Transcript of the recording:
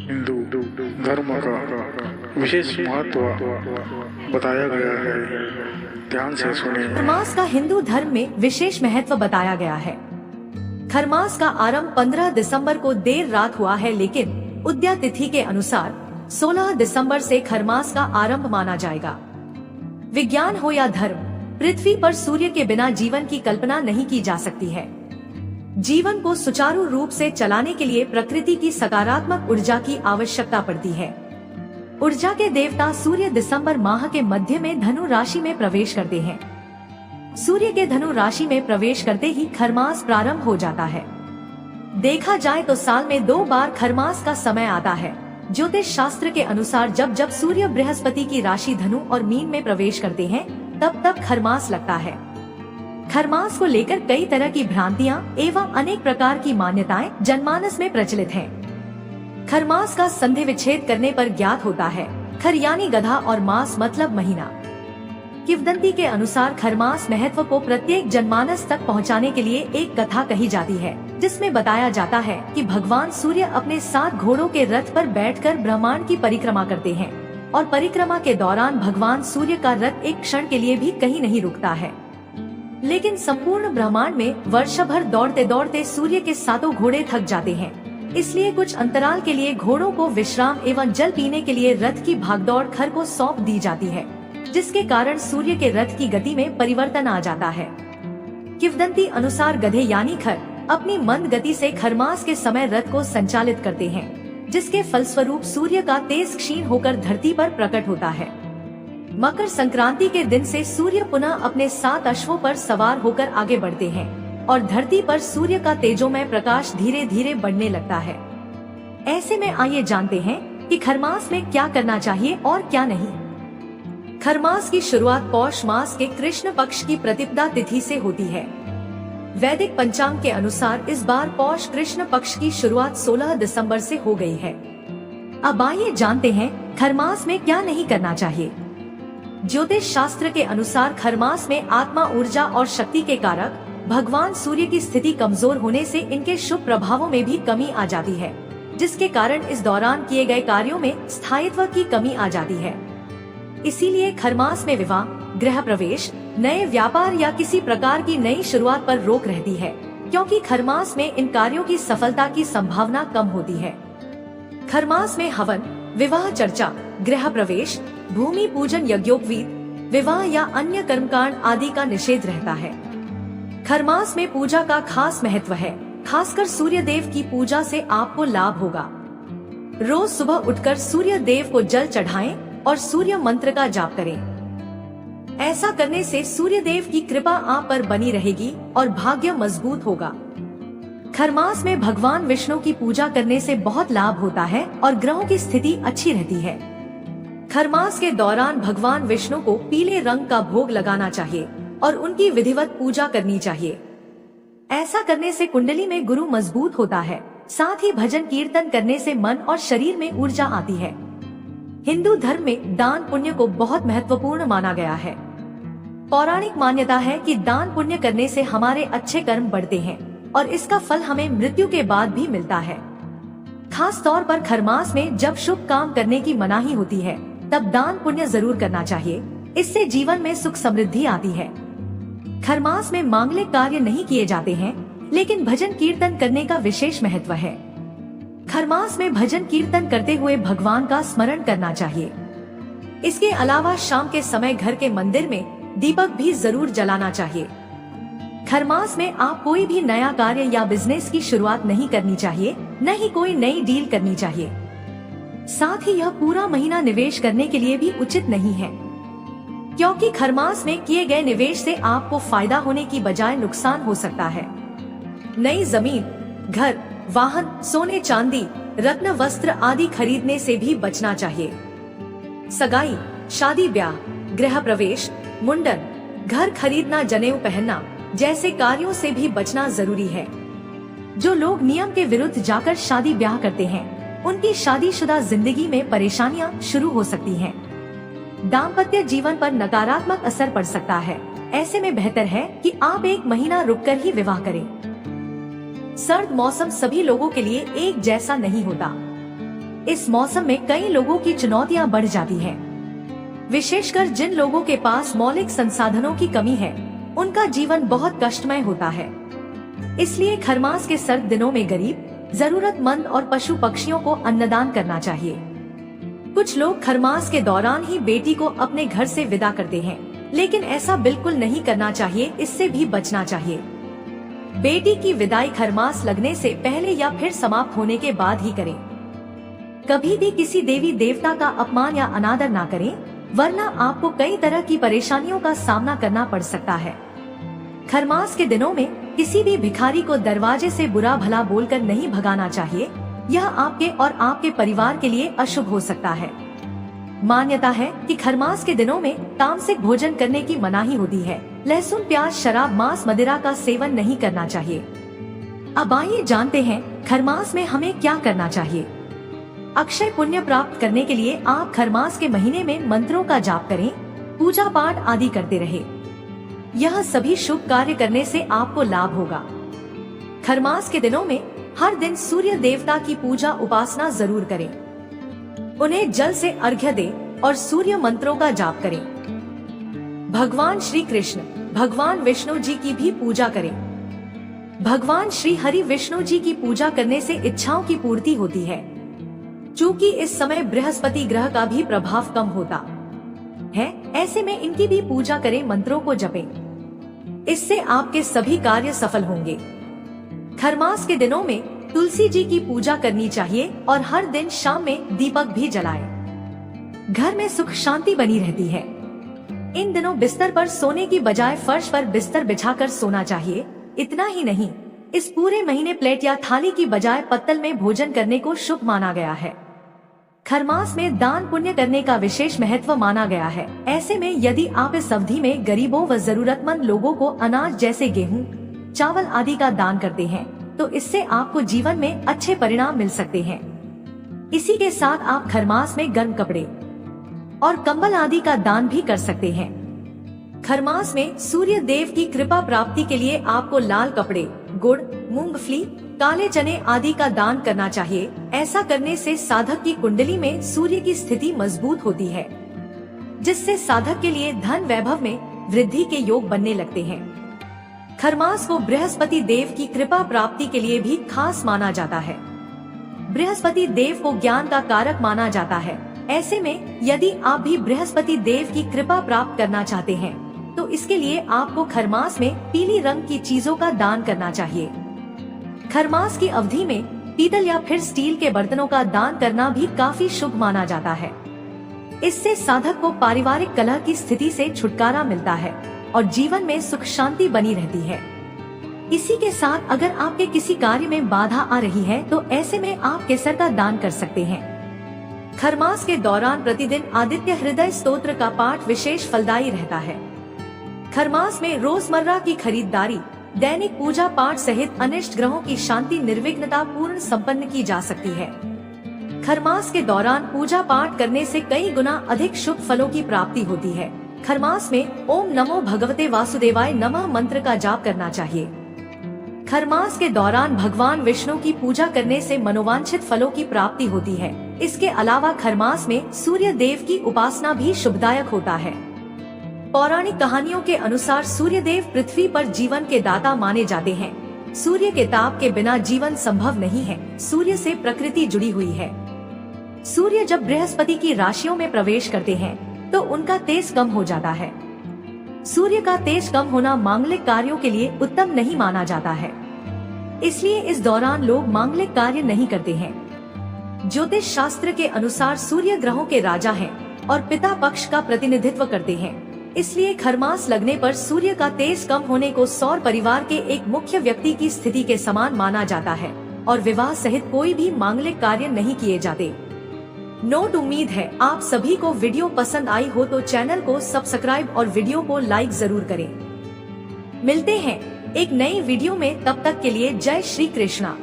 हिंदू धर्म का विशेष महत्व बताया गया है। ध्यान से सुने। खरमास का हिंदू धर्म में विशेष महत्व बताया गया है। खरमास का आरंभ 15 दिसंबर को देर रात हुआ है, लेकिन उदया तिथि के अनुसार 16 दिसंबर से खरमास का आरंभ माना जाएगा। विज्ञान हो या धर्म, पृथ्वी पर सूर्य के बिना जीवन की कल्पना नहीं की जा सकती है। जीवन को सुचारू रूप से चलाने के लिए प्रकृति की सकारात्मक ऊर्जा की आवश्यकता पड़ती है। ऊर्जा के देवता सूर्य दिसंबर माह के मध्य में धनु राशि में प्रवेश करते हैं। सूर्य के धनु राशि में प्रवेश करते ही खरमास प्रारंभ हो जाता है। देखा जाए तो साल में 2 बार खरमास का समय आता है। ज्योतिष शास्त्र के अनुसार जब जब सूर्य बृहस्पति की राशि धनु और मीन में प्रवेश करते हैं, तब तब खरमास लगता है। खरमास को लेकर कई तरह की भ्रांतियां एवं अनेक प्रकार की मान्यताएं जनमानस में प्रचलित हैं। खरमास का संधि विच्छेद करने पर ज्ञात होता है। खर यानी गधा और मास मतलब महीना। किंवदंती के अनुसार खरमास महत्व को प्रत्येक जनमानस तक पहुंचाने के लिए एक कथा कही जाती है, जिसमें बताया जाता है कि भगवान सूर्य अपने 7 घोड़ों के रथ पर बैठकर ब्रह्मांड की परिक्रमा करते हैं और परिक्रमा के दौरान भगवान सूर्य का रथ एक क्षण के लिए भी कहीं नहीं रुकता है। लेकिन संपूर्ण ब्रह्मांड में वर्ष भर दौड़ते दौड़ते सूर्य के 7 घोड़े थक जाते हैं। इसलिए कुछ अंतराल के लिए घोड़ों को विश्राम एवं जल पीने के लिए रथ की भागदौड़ खर को सौंप दी जाती है, जिसके कारण सूर्य के रथ की गति में परिवर्तन आ जाता है। किंवदंती अनुसार गधे यानी खर अपनी मंद गति से खरमास के समय रथ को संचालित करते हैं, जिसके फलस्वरूप सूर्य का तेज क्षीण होकर धरती पर प्रकट होता है। मकर संक्रांति के दिन से सूर्य पुनः अपने 7 अश्वों पर सवार होकर आगे बढ़ते हैं और धरती पर सूर्य का तेजोमय प्रकाश धीरे धीरे बढ़ने लगता है। ऐसे में आइए जानते हैं कि खरमास में क्या करना चाहिए और क्या नहीं। खरमास की शुरुआत पौष मास के कृष्ण पक्ष की प्रतिपदा तिथि से होती है। वैदिक पंचांग के अनुसार इस बार पौष कृष्ण पक्ष की शुरुआत 16 दिसंबर से हो गई है। अब आइए जानते हैं खरमास में क्या नहीं करना चाहिए। ज्योतिष शास्त्र के अनुसार खरमास में आत्मा, ऊर्जा और शक्ति के कारक भगवान सूर्य की स्थिति कमजोर होने से इनके शुभ प्रभावों में भी कमी आ जाती है, जिसके कारण इस दौरान किए गए कार्यों में स्थायित्व की कमी आ जाती है। इसीलिए खरमास में विवाह, गृह प्रवेश, नए व्यापार या किसी प्रकार की नई शुरुआत पर रोक रहती है, क्योंकि खरमास में इन कार्यों की सफलता की संभावना कम होती है। खरमास में हवन, विवाह चर्चा, गृह प्रवेश, भूमि पूजन, यज्ञोपवीत, विवाह या अन्य कर्मकांड आदि का निषेध रहता है। खरमास में पूजा का खास महत्व है। खासकर सूर्य देव की पूजा से आपको लाभ होगा। रोज सुबह उठकर सूर्य देव को जल चढ़ाएं और सूर्य मंत्र का जाप करें। ऐसा करने से सूर्य देव की कृपा आप पर बनी रहेगी और भाग्य मजबूत होगा। खरमास में भगवान विष्णु की पूजा करने से बहुत लाभ होता है और ग्रहों की स्थिति अच्छी रहती है। खरमास के दौरान भगवान विष्णु को पीले रंग का भोग लगाना चाहिए और उनकी विधिवत पूजा करनी चाहिए। ऐसा करने से कुंडली में गुरु मजबूत होता है। साथ ही भजन कीर्तन करने से मन और शरीर में ऊर्जा आती है। हिंदू धर्म में दान पुण्य को बहुत महत्वपूर्ण माना गया है। पौराणिक मान्यता है कि दान पुण्य करने से हमारे अच्छे कर्म बढ़ते हैं और इसका फल हमें मृत्यु के बाद भी मिलता है। खास तौर पर खरमास में जब शुभ काम करने की मनाही होती है, तब दान पुण्य जरूर करना चाहिए। इससे जीवन में सुख समृद्धि आती है। खरमास में मांगलिक कार्य नहीं किए जाते हैं, लेकिन भजन कीर्तन करने का विशेष महत्व है। खरमास में भजन कीर्तन करते हुए भगवान का स्मरण करना चाहिए। इसके अलावा शाम के समय घर के मंदिर में दीपक भी जरूर जलाना चाहिए। खरमास में आप कोई भी नया कार्य या बिजनेस की शुरुआत नहीं करनी चाहिए, न ही कोई नई डील करनी चाहिए। साथ ही यह पूरा महीना निवेश करने के लिए भी उचित नहीं है, क्योंकि खरमास में किए गए निवेश से आपको फायदा होने की बजाय नुकसान हो सकता है। नई जमीन, घर, वाहन, सोने चांदी, रत्न, वस्त्र आदि खरीदने से भी बचना चाहिए। सगाई, शादी ब्याह, गृह प्रवेश, मुंडन, घर खरीदना, जनेऊ पहनना जैसे कार्यों से भी बचना जरूरी है। जो लोग नियम के विरुद्ध जाकर शादी ब्याह करते हैं, उनकी शादीशुदा जिंदगी में परेशानियां शुरू हो सकती हैं। दाम्पत्य जीवन पर नकारात्मक असर पड़ सकता है। ऐसे में बेहतर है कि आप 1 महीना रुककर ही विवाह करें। सर्द मौसम सभी लोगों के लिए एक जैसा नहीं होता। इस मौसम में कई लोगों की चुनौतियां बढ़ जाती हैं। विशेषकर जिन लोगों के पास मौलिक संसाधनों की कमी है, उनका जीवन बहुत कष्टमय होता है। इसलिए खरमास के सर्द दिनों में गरीब, जरूरतमंद और पशु पक्षियों को अन्नदान करना चाहिए। कुछ लोग खरमास के दौरान ही बेटी को अपने घर से विदा करते हैं, लेकिन ऐसा बिल्कुल नहीं करना चाहिए, इससे भी बचना चाहिए। बेटी की विदाई खरमास लगने से पहले या फिर समाप्त होने के बाद ही करें। कभी भी किसी देवी देवता का अपमान या अनादर ना करें, वरना आपको कई तरह की परेशानियों का सामना करना पड़ सकता है। खरमास के दिनों में किसी भी भिखारी को दरवाजे से बुरा भला बोलकर नहीं भगाना चाहिए। यह आपके और आपके परिवार के लिए अशुभ हो सकता है। मान्यता है कि खरमास के दिनों में तामसिक भोजन करने की मनाही होती है। लहसुन, प्याज, शराब, मांस, मदिरा का सेवन नहीं करना चाहिए। अब आइए जानते हैं खरमास में हमें क्या करना चाहिए। अक्षय पुण्य प्राप्त करने के लिए आप खरमास के महीने में मंत्रों का जाप करें, पूजा पाठ आदि करते रहे। यह सभी शुभ कार्य करने से आपको लाभ होगा। खरमास के दिनों में हर दिन सूर्य देवता की पूजा उपासना जरूर करें। उन्हें जल से अर्घ्य दें और सूर्य मंत्रों का जाप करें। भगवान श्री कृष्ण, भगवान विष्णु जी की भी पूजा करें। भगवान श्री हरि विष्णु जी की पूजा करने से इच्छाओं की पूर्ति होती है। चूँकि इस समय बृहस्पति ग्रह का भी प्रभाव कम होता है, ऐसे में इनकी भी पूजा करें, मंत्रों को जपें। इससे आपके सभी कार्य सफल होंगे। खरमास के दिनों में तुलसी जी की पूजा करनी चाहिए और हर दिन शाम में दीपक भी जलाएं। घर में सुख शांति बनी रहती है। इन दिनों बिस्तर पर सोने की बजाय फर्श पर बिस्तर बिछाकर सोना चाहिए। इतना ही नहीं, इस पूरे महीने प्लेट या थाली की बजाय पत्तल में भोजन करने को शुभ माना गया है। खरमास में दान पुण्य करने का विशेष महत्व माना गया है। ऐसे में यदि आप इस अवधि में गरीबों व जरूरतमंद लोगों को अनाज जैसे गेहूं, चावल आदि का दान करते हैं, तो इससे आपको जीवन में अच्छे परिणाम मिल सकते हैं। इसी के साथ आप खरमास में गर्म कपड़े और कंबल आदि का दान भी कर सकते हैं। खरमास में सूर्य देव की कृपा प्राप्ति के लिए आपको लाल कपड़े, गुड़, मूंगफली, काले चने आदि का दान करना चाहिए। ऐसा करने से साधक की कुंडली में सूर्य की स्थिति मजबूत होती है, जिससे साधक के लिए धन वैभव में वृद्धि के योग बनने लगते हैं। खरमास को बृहस्पति देव की कृपा प्राप्ति के लिए भी खास माना जाता है। बृहस्पति देव को ज्ञान का कारक माना जाता है। ऐसे में यदि आप भी बृहस्पति देव की कृपा प्राप्त करना चाहते हैं, तो इसके लिए आपको खरमास में पीली रंग की चीजों का दान करना चाहिए। खरमास की अवधि में पीतल या फिर स्टील के बर्तनों का दान करना भी काफी शुभ माना जाता है। इससे साधक को पारिवारिक कलह की स्थिति से छुटकारा मिलता है और जीवन में सुख शांति बनी रहती है। इसी के साथ अगर आपके किसी कार्य में बाधा आ रही है, तो ऐसे में आप केसर का दान कर सकते हैं। खरमास के दौरान प्रतिदिन आदित्य हृदय स्तोत्र का पाठ विशेष फलदायी रहता है। खरमास में रोजमर्रा की खरीदारी, दैनिक पूजा पाठ सहित अनिष्ट ग्रहों की शांति निर्विघ्नता पूर्ण संपन्न की जा सकती है। खरमास के दौरान पूजा पाठ करने से कई गुना अधिक शुभ फलों की प्राप्ति होती है। खरमास में ओम नमो भगवते वासुदेवाय नमः मंत्र का जाप करना चाहिए। खरमास के दौरान भगवान विष्णु की पूजा करने से मनोवांछित फलों की प्राप्ति होती है। इसके अलावा खरमास में सूर्य देव की उपासना भी शुभदायक होता है। पौराणिक कहानियों के अनुसार सूर्य देव पृथ्वी पर जीवन के दाता माने जाते हैं। सूर्य के ताप के बिना जीवन संभव नहीं है। सूर्य से प्रकृति जुड़ी हुई है। सूर्य जब बृहस्पति की राशियों में प्रवेश करते हैं, तो उनका तेज कम हो जाता है। सूर्य का तेज कम होना मांगलिक कार्यों के लिए उत्तम नहीं माना जाता है। इसलिए इस दौरान लोग मांगलिक कार्य नहीं करते हैं। ज्योतिष शास्त्र के अनुसार सूर्य ग्रहों के राजा हैं और पिता पक्ष का प्रतिनिधित्व करते हैं। इसलिए खरमास लगने पर सूर्य का तेज कम होने को सौर परिवार के एक मुख्य व्यक्ति की स्थिति के समान माना जाता है और विवाह सहित कोई भी मांगलिक कार्य नहीं किए जाते। नोट, उम्मीद है आप सभी को वीडियो पसंद आई हो, तो चैनल को सब्सक्राइब और वीडियो को लाइक जरूर करें। मिलते हैं एक नई वीडियो में, तब तक के लिए जय श्री कृष्णा।